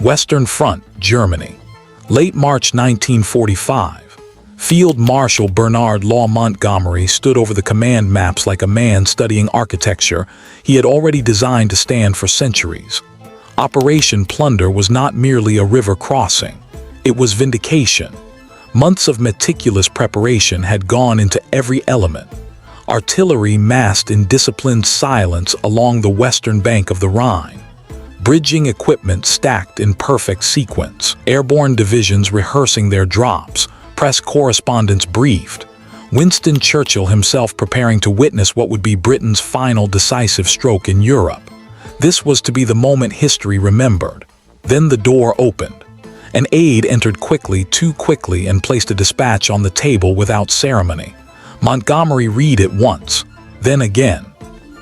Western Front, Germany. Late March 1945. Field Marshal Bernard Law Montgomery stood over the command maps like a man studying architecture he had already designed to stand for centuries. Operation Plunder was not merely a river crossing. It was vindication. Months of meticulous preparation had gone into every element. Artillery massed in disciplined silence along the western bank of the Rhine. Bridging equipment stacked in perfect sequence. Airborne divisions rehearsing their drops. Press correspondents briefed. Winston Churchill himself preparing to witness what would be Britain's final decisive stroke in Europe. This was to be the moment history remembered. Then the door opened. An aide entered quickly, too quickly, and placed a dispatch on the table without ceremony. Montgomery read it once, then again.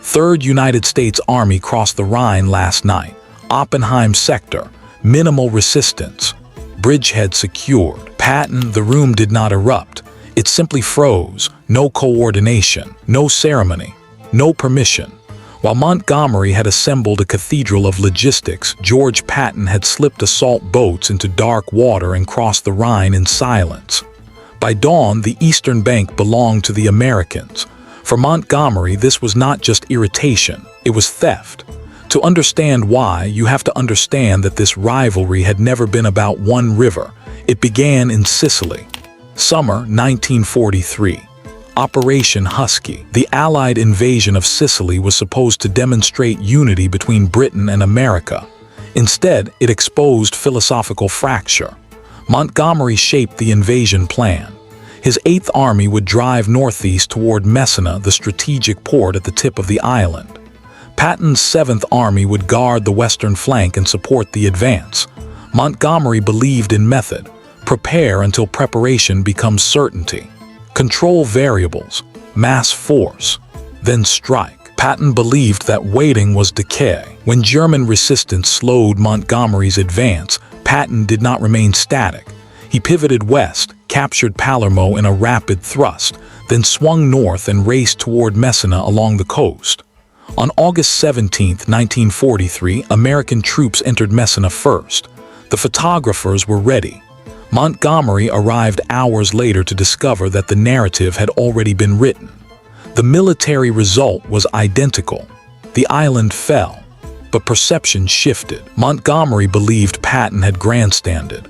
3rd United States Army crossed the Rhine last night. Oppenheim sector. Minimal resistance. Bridgehead secured. Patton, the room did not erupt. It simply froze. No coordination, no ceremony, no permission. While Montgomery had assembled a cathedral of logistics, George Patton had slipped assault boats into dark water and crossed the Rhine in silence. By dawn, the eastern bank belonged to the Americans. For Montgomery, this was not just irritation, it was theft. To understand why, you have to understand that this rivalry had never been about one river. It began in Sicily. Summer 1943. Operation Husky. The Allied invasion of Sicily was supposed to demonstrate unity between Britain and America. Instead, it exposed philosophical fracture. Montgomery shaped the invasion plan. His 8th Army would drive northeast toward Messina, the strategic port at the tip of the island. Patton's 7th Army would guard the western flank and support the advance. Montgomery believed in method. Prepare until preparation becomes certainty. Control variables, mass force, then strike. Patton believed that waiting was decay. When German resistance slowed Montgomery's advance, Patton did not remain static. He pivoted west, captured Palermo in a rapid thrust, then swung north and raced toward Messina along the coast. On August 17, 1943, American troops entered Messina first. The photographers were ready. Montgomery arrived hours later to discover that the narrative had already been written. The military result was identical. The island fell, but perception shifted. Montgomery believed Patton had grandstanded.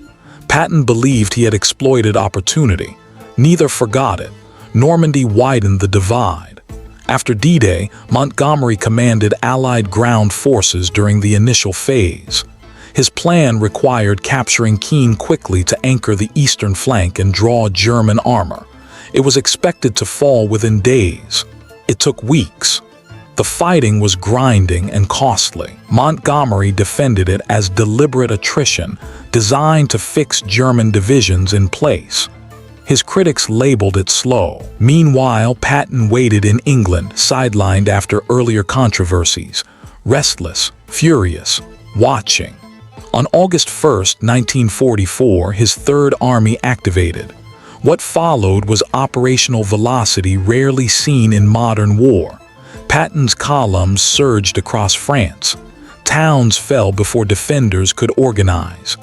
Patton believed he had exploited opportunity. Neither forgot it. Normandy widened the divide. After D-Day, Montgomery commanded Allied ground forces during the initial phase. His plan required capturing Keene quickly to anchor the eastern flank and draw German armor. It was expected to fall within days. It took weeks. The fighting was grinding and costly. Montgomery defended it as deliberate attrition, designed to fix German divisions in place. His critics labeled it slow. Meanwhile, Patton waited in England, sidelined after earlier controversies, restless, furious, watching. On August 1, 1944, his 3rd Army activated. What followed was operational velocity rarely seen in modern war. Patton's columns surged across France. Towns fell before defenders could organize.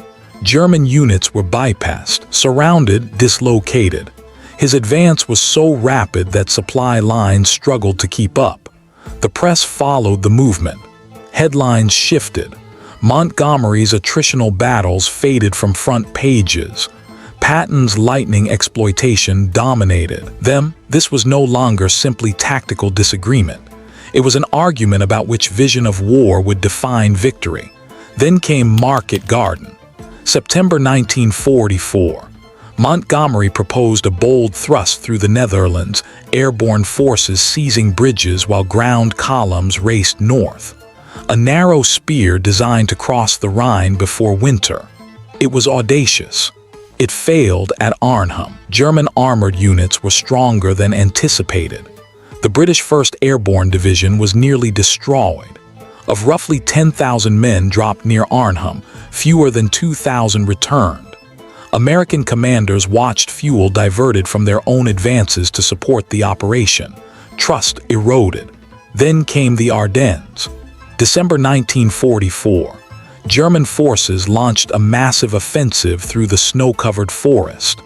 German units were bypassed, surrounded, dislocated. His advance was so rapid that supply lines struggled to keep up. The press followed the movement. Headlines shifted. Montgomery's attritional battles faded from front pages. Patton's lightning exploitation dominated them. This was no longer simply tactical disagreement. It was an argument about which vision of war would define victory. Then came Market Garden. September 1944. Montgomery proposed a bold thrust through the Netherlands, airborne forces seizing bridges while ground columns raced north. A narrow spear designed to cross the Rhine before winter. It was audacious. It failed at Arnhem. German armored units were stronger than anticipated. The British 1st Airborne Division was nearly destroyed. Of roughly 10,000 men dropped near Arnhem, fewer than 2,000 returned. American commanders watched fuel diverted from their own advances to support the operation. Trust eroded. Then came the Ardennes. December 1944. German forces launched a massive offensive through the snow-covered forest.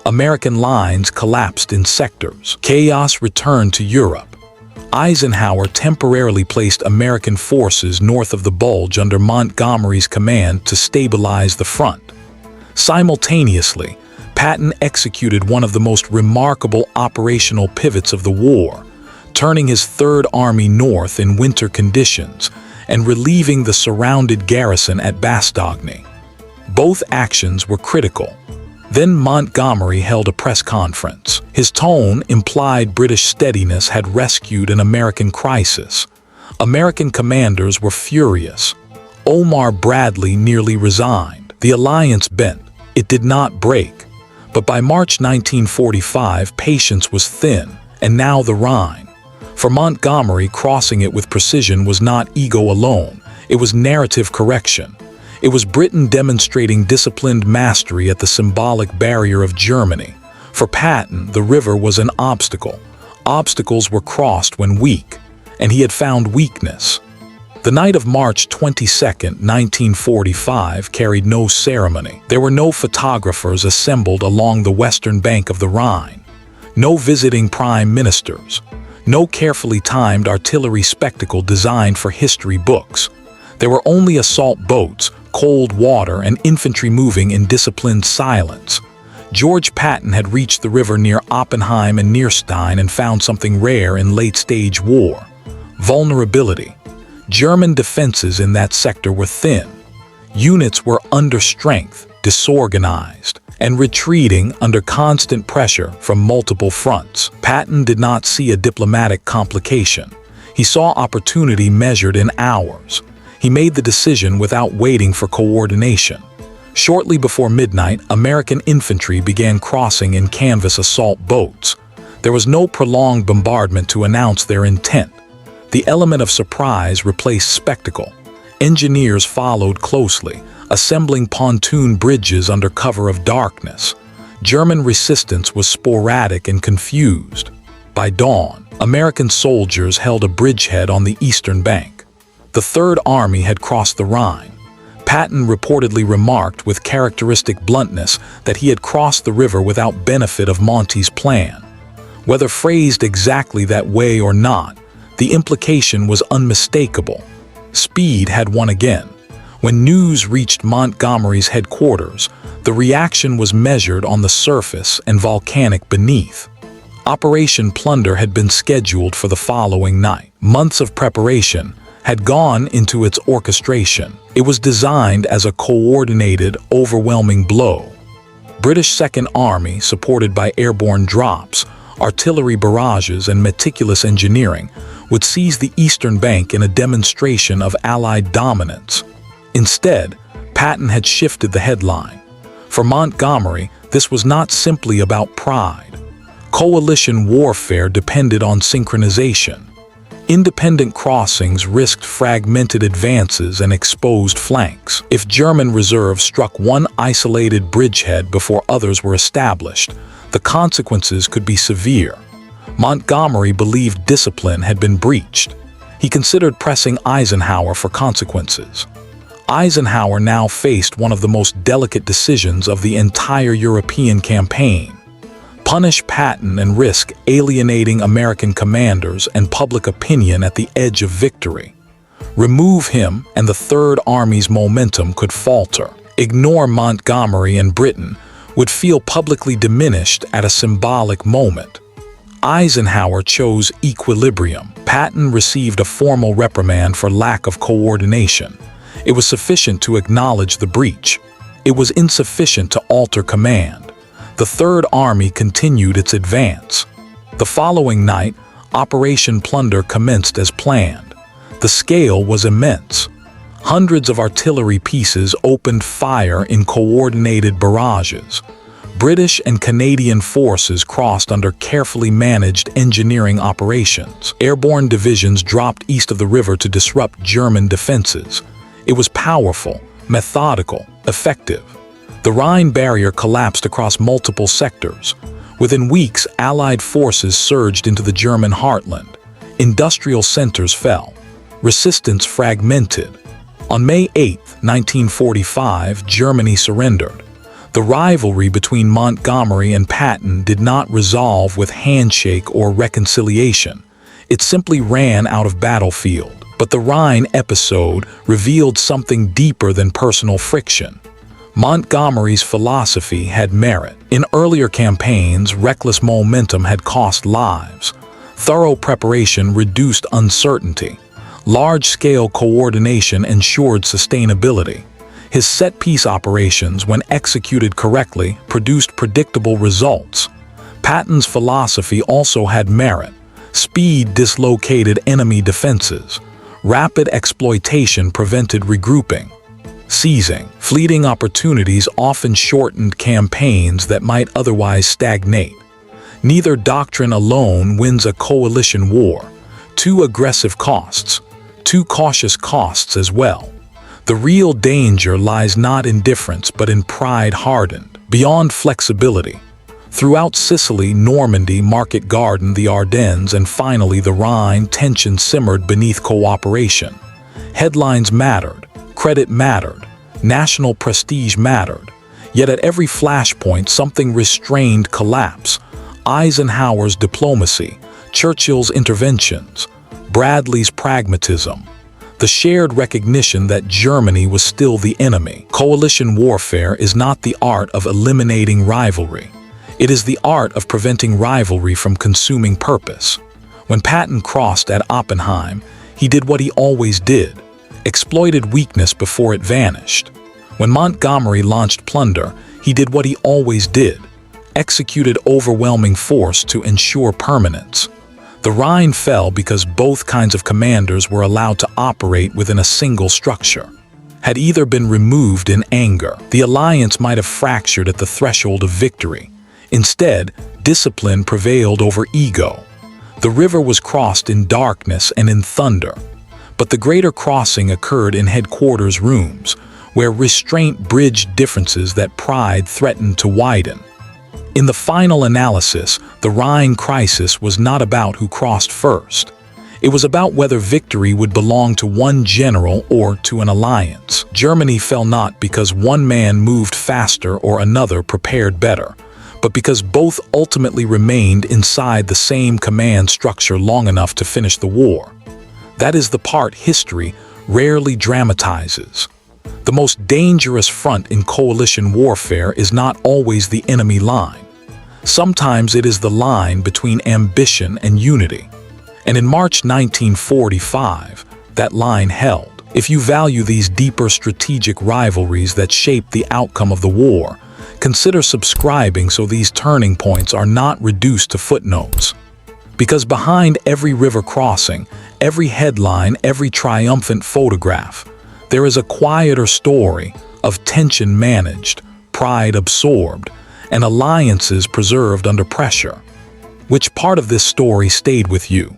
American lines collapsed in sectors. Chaos returned to Europe. Eisenhower temporarily placed American forces north of the Bulge under Montgomery's command to stabilize the front. Simultaneously, Patton executed one of the most remarkable operational pivots of the war, turning his Third Army north in winter conditions and relieving the surrounded garrison at Bastogne. Both actions were critical. Then Montgomery held a press conference. His tone implied British steadiness had rescued an American crisis. American commanders were furious. Omar Bradley nearly resigned. The alliance bent. It did not break. But by March 1945, patience was thin, and now the Rhine. For Montgomery, crossing it with precision was not ego alone. It was narrative correction. It was Britain demonstrating disciplined mastery at the symbolic barrier of Germany. For Patton, the river was an obstacle. Obstacles were crossed when weak, and he had found weakness. The night of March 22, 1945 carried no ceremony. There were no photographers assembled along the western bank of the Rhine, no visiting prime ministers, no carefully timed artillery spectacle designed for history books. There were only assault boats, cold water, and infantry moving in disciplined silence. George Patton had reached the river near Oppenheim and Nierstein and found something rare in late-stage war: vulnerability. German defenses in that sector were thin. Units were under strength, disorganized, and retreating under constant pressure from multiple fronts. Patton did not see a diplomatic complication. He saw opportunity measured in hours. He made the decision without waiting for coordination. Shortly before midnight, American infantry began crossing in canvas assault boats. There was no prolonged bombardment to announce their intent. The element of surprise replaced spectacle. Engineers followed closely, assembling pontoon bridges under cover of darkness. German resistance was sporadic and confused. By dawn, American soldiers held a bridgehead on the eastern bank. The Third Army had crossed the Rhine. Patton reportedly remarked with characteristic bluntness that he had crossed the river without benefit of Monty's plan. Whether phrased exactly that way or not, the implication was unmistakable. Speed had won again. When news reached Montgomery's headquarters, the reaction was measured on the surface and volcanic beneath. Operation Plunder had been scheduled for the following night. Months of preparation had gone into its orchestration. It was designed as a coordinated, overwhelming blow. British Second Army, supported by airborne drops, artillery barrages, and meticulous engineering, would seize the eastern bank in a demonstration of Allied dominance. Instead, Patton had shifted the headline. For Montgomery, this was not simply about pride. Coalition warfare depended on synchronization. Independent crossings risked fragmented advances and exposed flanks. If German reserves struck one isolated bridgehead before others were established, the consequences could be severe. Montgomery believed discipline had been breached. He considered pressing Eisenhower for consequences. Eisenhower now faced one of the most delicate decisions of the entire European campaign: punish Patton and risk alienating American commanders and public opinion at the edge of victory. Remove him and the Third Army's momentum could falter. Ignore Montgomery and Britain would feel publicly diminished at a symbolic moment. Eisenhower chose equilibrium. Patton received a formal reprimand for lack of coordination. It was sufficient to acknowledge the breach. It was insufficient to alter command. The Third Army continued its advance. The following night, Operation Plunder commenced as planned. The scale was immense. Hundreds of artillery pieces opened fire in coordinated barrages. British and Canadian forces crossed under carefully managed engineering operations. Airborne divisions dropped east of the river to disrupt German defenses. It was powerful, methodical, effective. The Rhine barrier collapsed across multiple sectors. Within weeks, Allied forces surged into the German heartland. Industrial centers fell. Resistance fragmented. On May 8, 1945, Germany surrendered. The rivalry between Montgomery and Patton did not resolve with handshake or reconciliation. It simply ran out of battlefield. But the Rhine episode revealed something deeper than personal friction. Montgomery's philosophy had merit. In earlier campaigns, reckless momentum had cost lives. Thorough preparation reduced uncertainty. Large-scale coordination ensured sustainability. His set-piece operations, when executed correctly, produced predictable results. Patton's philosophy also had merit. Speed dislocated enemy defenses. Rapid exploitation prevented regrouping. Seizing fleeting opportunities often shortened campaigns that might otherwise stagnate. Neither doctrine alone wins a coalition war. Too aggressive costs, too cautious costs as well. The real danger lies not in difference but in pride hardened, beyond flexibility. Throughout Sicily, Normandy, Market Garden, the Ardennes, and finally the Rhine, tension simmered beneath cooperation. Headlines mattered, credit mattered, national prestige mattered. Yet at every flashpoint something restrained collapse. Eisenhower's diplomacy, Churchill's interventions, Bradley's pragmatism. The shared recognition that Germany was still the enemy. Coalition warfare is not the art of eliminating rivalry. It is the art of preventing rivalry from consuming purpose. When Patton crossed at Oppenheim, he did what he always did, exploited weakness before it vanished. When Montgomery launched Plunder, he did what he always did, executed overwhelming force to ensure permanence. The Rhine fell because both kinds of commanders were allowed to operate within a single structure. Had either been removed in anger, the alliance might have fractured at the threshold of victory. Instead, discipline prevailed over ego. The river was crossed in darkness and in thunder. But the greater crossing occurred in headquarters rooms, where restraint bridged differences that pride threatened to widen. In the final analysis, the Rhine crisis was not about who crossed first. It was about whether victory would belong to one general or to an alliance. Germany fell not because one man moved faster or another prepared better, but because both ultimately remained inside the same command structure long enough to finish the war. That is the part history rarely dramatizes. The most dangerous front in coalition warfare is not always the enemy line. Sometimes it is the line between ambition and unity. And in March 1945, that line held. If you value these deeper strategic rivalries that shape the outcome of the war, consider subscribing so these turning points are not reduced to footnotes. Because behind every river crossing, every headline, every triumphant photograph, there is a quieter story of tension managed, pride absorbed, and alliances preserved under pressure. Which part of this story stayed with you?